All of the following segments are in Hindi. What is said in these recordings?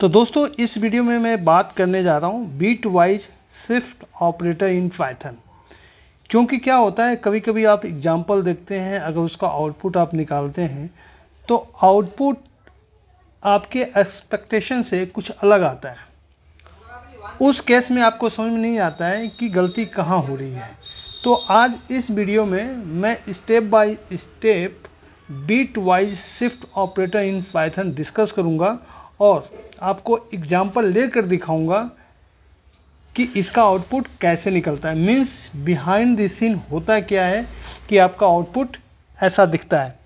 तो दोस्तों इस वीडियो में मैं बात करने जा रहा हूँ bitwise shift operator in Python. क्योंकि क्या होता है, कभी कभी आप एग्जांपल देखते हैं, अगर उसका आउटपुट आप निकालते हैं तो आउटपुट आपके एक्सपेक्टेशन से कुछ अलग आता है। उस केस में आपको समझ में नहीं आता है कि गलती कहाँ हो रही है। तो आज इस वीडियो में मैं step by step bitwise shift operator in Python discuss करूँगा और आपको एग्जाम्पल लेकर दिखाऊंगा कि इसका आउटपुट कैसे निकलता है। मीन्स बिहाइंड द सीन होता क्या है कि आपका आउटपुट ऐसा दिखता है।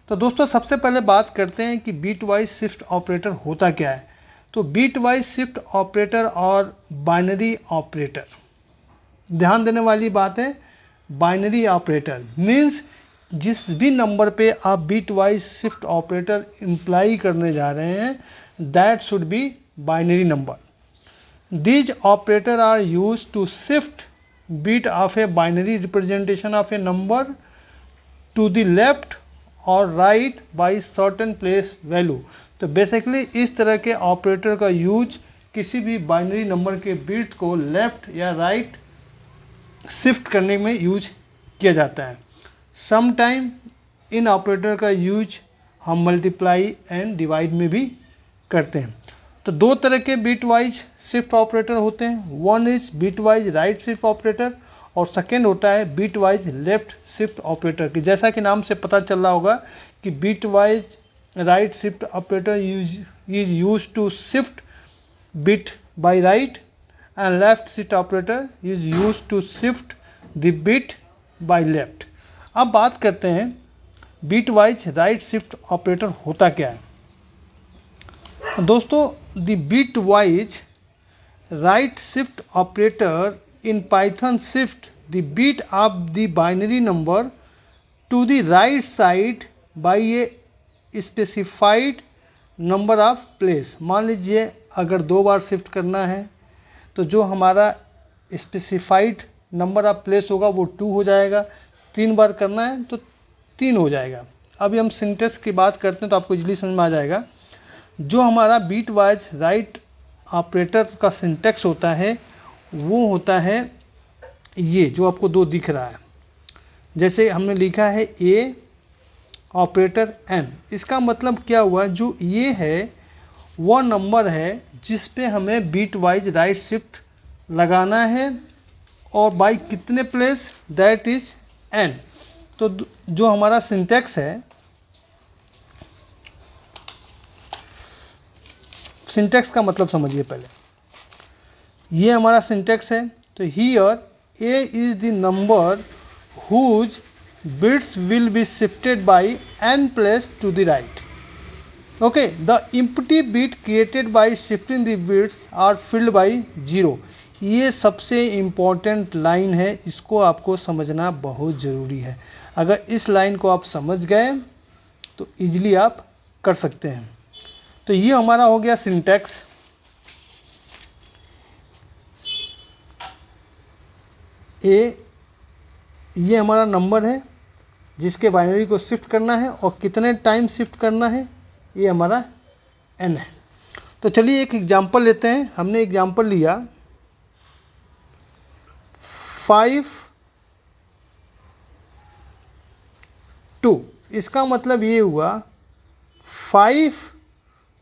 तो दोस्तों सबसे पहले बात करते हैं कि बीट वाइज शिफ्ट ऑपरेटर होता क्या है। तो बीट वाइज शिफ्ट ऑपरेटर और बाइनरी ऑपरेटर, ध्यान देने वाली बात है, बाइनरी ऑपरेटर मीन्स जिस भी नंबर पे आप bitwise shift operator imply करने जा रहे हैं, that should be binary number. These operators are used to shift bit of a binary representation of a number to the left or right by certain place value. तो बेसिकली इस तरह के ऑपरेटर का यूज किसी भी बाइनरी नंबर के बिट को लेफ्ट या राइट शिफ्ट करने में यूज किया जाता है। समटाइम इन ऑपरेटर का यूज हम मल्टीप्लाई एंड डिवाइड में भी करते हैं। तो दो तरह के बीट वाइज शिफ्ट ऑपरेटर होते हैं। One is bitwise right shift operator और सेकेंड होता है bitwise left shift operator की। जैसा कि नाम से पता चल रहा होगा कि bitwise right shift operator is use to shift bit by right and left shift operator is use to shift the bit by left. अब बात करते हैं bitwise right shift operator होता क्या है। दोस्तों the bitwise right shift operator in Python shift the bit of the binary number to the right side by a specified number of place. मान लीजिए अगर 2 बार शिफ्ट करना है तो जो हमारा स्पेसिफाइड नंबर ऑफ प्लेस होगा वो 2 हो जाएगा। 3 बार करना है तो 3 हो जाएगा। अभी हम सिंटेक्स की बात करते हैं तो आपको इजीली समझ में आ जाएगा। जो हमारा बीट वाइज राइट ऑपरेटर का सिंटेक्स होता है वो होता है ये जो आपको 2 दिख रहा है। जैसे हमने लिखा है ए ऑपरेटर एन, इसका मतलब क्या हुआ, जो ये है वो नंबर है जिस पे हमें बीट वाइज राइट शिफ्ट लगाना है और बाय कितने प्लेस, दैट इज एन। तो जो हमारा सिंटेक्स है, सिंटेक्स का मतलब समझिए पहले, ये हमारा सिंटेक्स है। तो here a is the number whose bits will be shifted by n place to the right. Okay, the empty bit created by shifting the bits are filled by 0। ये सबसे इम्पॉर्टेंट लाइन है, इसको आपको समझना बहुत ज़रूरी है। अगर इस लाइन को आप समझ गए तो इजीली आप कर सकते हैं। तो ये हमारा हो गया सिंटैक्स। ये हमारा नंबर है जिसके बाइनरी को शिफ्ट करना है और कितने टाइम शिफ्ट करना है, ये हमारा एन है। तो चलिए एक एग्जांपल लेते हैं। हमने एग्जांपल लिया 5 2। इसका मतलब ये हुआ 5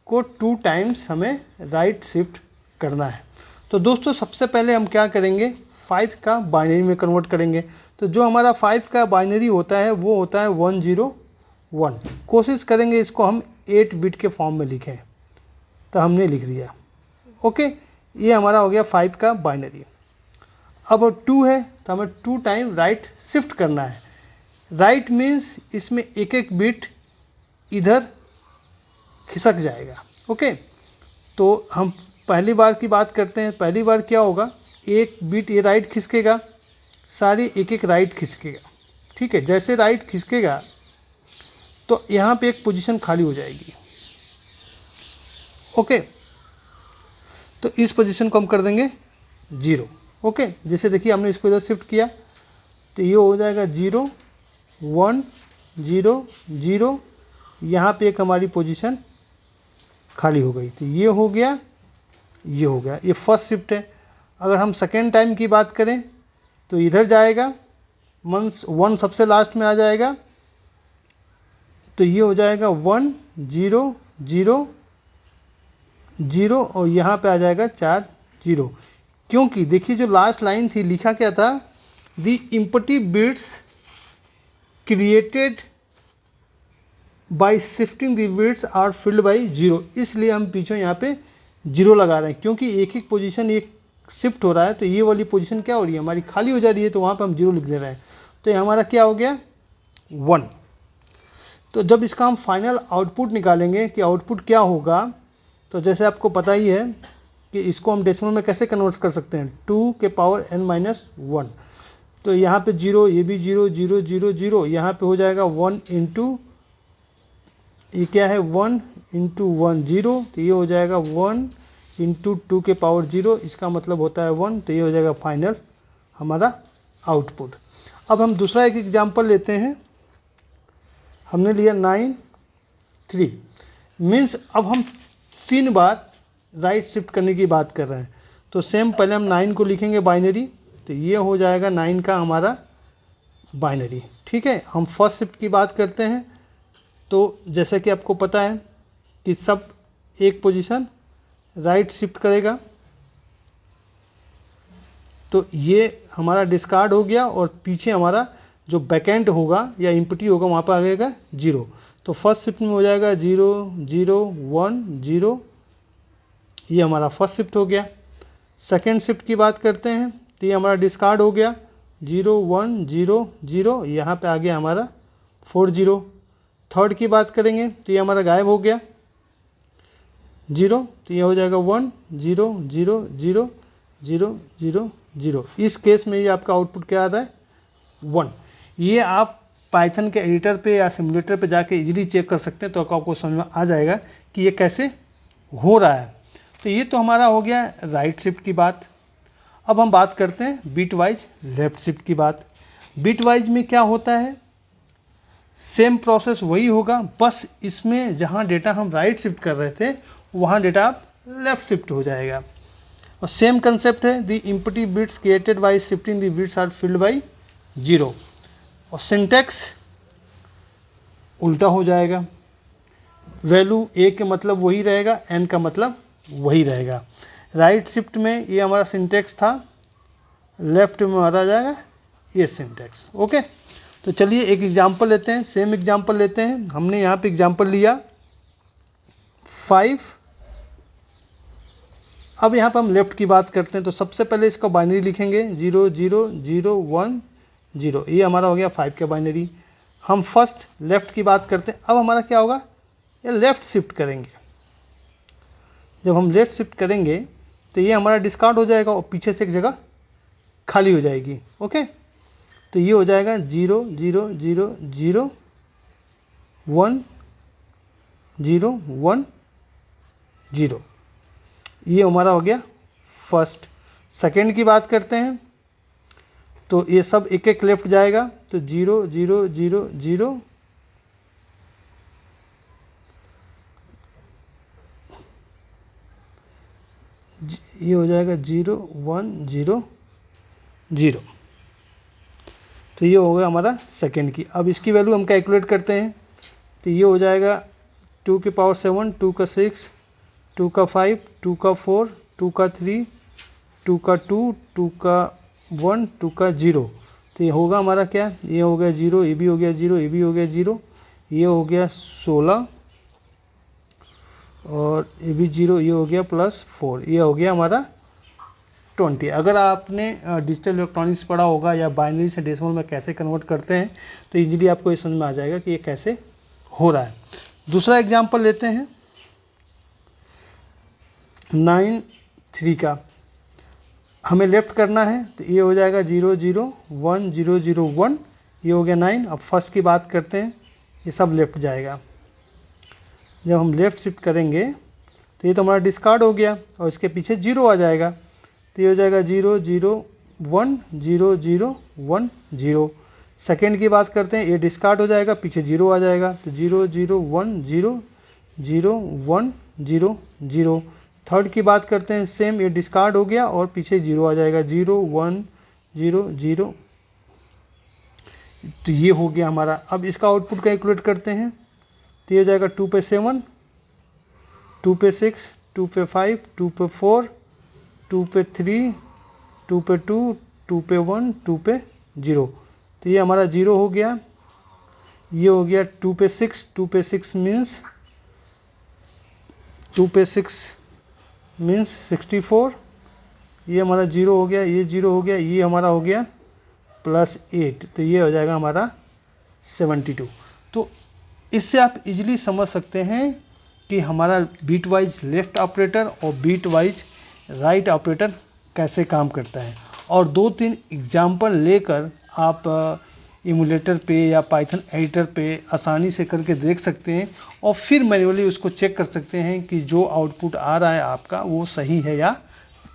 को 2 टाइम्स हमें राइट शिफ्ट करना है। तो दोस्तों सबसे पहले हम क्या करेंगे, 5 का बाइनरी में कन्वर्ट करेंगे। तो जो हमारा 5 का बाइनरी होता है वो होता है 101। कोशिश करेंगे इसको हम 8 बिट के फॉर्म में लिखें, तो हमने लिख दिया। ओके, ये हमारा हो गया 5 का बाइनरी। अब 2 है तो हमें 2 टाइम राइट शिफ्ट करना है। राइट मीन्स इसमें एक एक बिट इधर खिसक जाएगा। ओके, तो हम पहली बार की बात करते हैं। पहली बार क्या होगा, एक बिट ये राइट खिसकेगा, सारी एक एक राइट खिसकेगा। ठीक है, जैसे राइट खिसकेगा तो यहाँ पे एक पोजीशन खाली हो जाएगी। ओके, तो इस पोजीशन को हम कर देंगे 0। ओके, जैसे देखिए हमने इसको इधर शिफ्ट किया तो ये हो जाएगा 0 1 0 0। यहाँ पे एक हमारी पोजीशन खाली हो गई। तो ये हो गया, ये हो गया, ये फर्स्ट शिफ्ट है। अगर हम सेकेंड टाइम की बात करें तो इधर जाएगा, मंस 1 सबसे लास्ट में आ जाएगा, तो ये हो जाएगा 1 0 0 0 और यहाँ पे आ जाएगा 4 0। क्योंकि देखिए जो लास्ट लाइन थी लिखा क्या था, the empty bits created by shifting the bits are filled by 0, इसलिए हम पीछे यहाँ पे 0 लगा रहे हैं, क्योंकि एक एक पोजीशन एक शिफ्ट हो रहा है, तो ये वाली पोजीशन क्या हो रही है हमारी, खाली हो जा रही है, तो वहाँ पे हम 0 लिख दे रहे हैं। तो ये हमारा क्या हो गया 1। तो जब इसका हम फाइनल आउटपुट निकालेंगे कि आउटपुट क्या होगा, तो जैसे आपको पता ही है कि इसको हम डेसिमल में कैसे कन्वर्ट कर सकते हैं, 2 के पावर n-1। तो यहाँ पे 0, ये भी 0 0 0 0, यहाँ पे हो जाएगा 1 इंटू, ये क्या है 1 इंटू 1 0, तो ये हो जाएगा 1 इंटू 2 के पावर 0, इसका मतलब होता है 1। तो ये हो जाएगा फाइनल हमारा आउटपुट। अब हम दूसरा एक एग्जांपल लेते हैं, हमने लिया 9 3, मीन्स अब हम 3 बार राइट शिफ्ट करने की बात कर रहे हैं। तो सेम पहले हम 9 को लिखेंगे बाइनरी, तो ये हो जाएगा 9 का हमारा बाइनरी। ठीक है, हम फर्स्ट शिफ्ट की बात करते हैं, तो जैसा कि आपको पता है कि सब एक पोजीशन राइट शिफ्ट करेगा, तो ये हमारा डिस्कार्ड हो गया और पीछे हमारा जो बैकेंड होगा या इम्पटी होगा वहाँ पर आ जाएगा 0। तो फर्स्ट शिफ्ट में हो जाएगा 0 0 1 0, ये हमारा फर्स्ट शिफ्ट हो गया। सेकेंड शिफ्ट की बात करते हैं तो ये हमारा डिस्कार्ड हो गया 0 1 0 0, यहाँ पे आ गया हमारा 4 0। थर्ड की बात करेंगे तो ये हमारा गायब हो गया 0, तो ये हो जाएगा 1 0 0 0 0 0 0। इस केस में ये आपका आउटपुट क्या आता है 1। ये आप पाइथन के एडिटर पे या सिमुलेटर पे जाके इजीली चेक कर सकते हैं, तो आपको समझ में आ जाएगा कि ये कैसे हो रहा है। तो ये तो हमारा हो गया राइट शिफ्ट की बात। अब हम बात करते हैं बीट वाइज लेफ्ट शिफ्ट की बात। बीट वाइज में क्या होता है, सेम प्रोसेस वही होगा, बस इसमें जहाँ डेटा हम राइट शिफ्ट कर रहे थे वहाँ डेटा आप लेफ्ट शिफ्ट हो जाएगा। और सेम कंसेप्ट है, the empty bits created by shifting the bits are filled by 0। और सिंटैक्स उल्टा हो जाएगा, वैल्यू ए के मतलब वही रहेगा, एन का मतलब वही रहेगा। राइट शिफ्ट में ये हमारा सिंटैक्स था, लेफ्ट में हमारा जाएगा ये सिंटैक्स। ओके, तो चलिए एक एग्जांपल लेते हैं, सेम एग्जांपल लेते हैं। हमने यहाँ पे एग्जांपल लिया 5। अब यहाँ पर हम लेफ़्ट की बात करते हैं, तो सबसे पहले इसका बाइनरी लिखेंगे 0 0 0 1 0, ये हमारा हो गया 5 का बाइनरी। हम फर्स्ट लेफ़्ट की बात करते हैं, अब हमारा क्या होगा, ये लेफ़्ट शिफ्ट करेंगे। जब हम लेफ़्ट शिफ्ट करेंगे तो ये हमारा डिस्कार्ड हो जाएगा और पीछे से एक जगह खाली हो जाएगी। ओके, तो ये हो जाएगा 0 0 0 0 1 0 1 0, ये हमारा हो गया फर्स्ट। सेकेंड की बात करते हैं तो ये सब एक एक लेफ्ट जाएगा, तो 0 0 0 0 ये हो जाएगा 0 1 0 0, तो ये हो गया हमारा सेकेंड की। अब इसकी वैल्यू हम कैलकुलेट करते हैं, तो ये हो जाएगा 2 के पावर 7 2 का 6 2 का 5 2 का 4 2 का 3 2 का 2 2 का 1 2 का 0, तो ये होगा हमारा क्या, ये हो गया 0, ये भी हो गया 0, ये भी हो गया 0, ये हो गया 16 और ये भी 0, ये हो गया +4, ये हो गया हमारा 20। अगर आपने डिजिटल इलेक्ट्रॉनिक्स पढ़ा होगा या बाइनरी से डेसिमल में कैसे कन्वर्ट करते हैं तो इजीली आपको ये समझ में आ जाएगा कि ये कैसे हो रहा है। दूसरा एग्जांपल लेते हैं 9 3 का। हमें लेफ़्ट करना है, तो ये हो जाएगा 0 0 1 0 0 1, ये हो गया 9। अब फर्स्ट की बात करते हैं, ये सब लेफ़्ट जाएगा। जब हम लेफ़्ट शिफ्ट करेंगे तो ये तो हमारा डिस्कार्ड हो गया और इसके पीछे 0 आ जाएगा, तो ये हो जाएगा 0 0 1 0 0 1 0। सेकेंड की बात करते हैं, ये डिस्कार्ड हो जाएगा, पीछे 0 आ जाएगा, तो 0 0 1 0 0 1 0 0। थर्ड की बात करते हैं, सेम, ये डिस्कार्ड हो गया और पीछे 0 आ जाएगा, 0 1 0 0। तो ये हो गया हमारा। अब इसका आउटपुट कैलकुलेट करते हैं, तो ये हो जाएगा 2 पे 7, 2 पे 6, 2 पे 5, 2 पे 4, 2 पे 3, 2 पे 2, 2 पे 1, 2 पे 0। तो ये हमारा 0 हो गया। ये हो गया 2 पे 6, 2 पे 6 मीन्स 2 पे 6 मीन्स 64। ये हमारा 0 हो गया, ये 0 हो गया, ये हमारा हो गया +8, तो ये हो जाएगा हमारा 72। तो इससे आप इजीली समझ सकते हैं कि हमारा बीट वाइज लेफ्ट ऑपरेटर और बीट वाइज राइट ऑपरेटर कैसे काम करता है। और 2-3 एग्जाम्पल लेकर आप इमुलेटर पे या पाइथन एडिटर पे आसानी से करके देख सकते हैं और फिर मैन्युअली उसको चेक कर सकते हैं कि जो आउटपुट आ रहा है आपका वो सही है या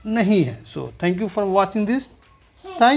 नहीं है। So thank you for watching this. Thank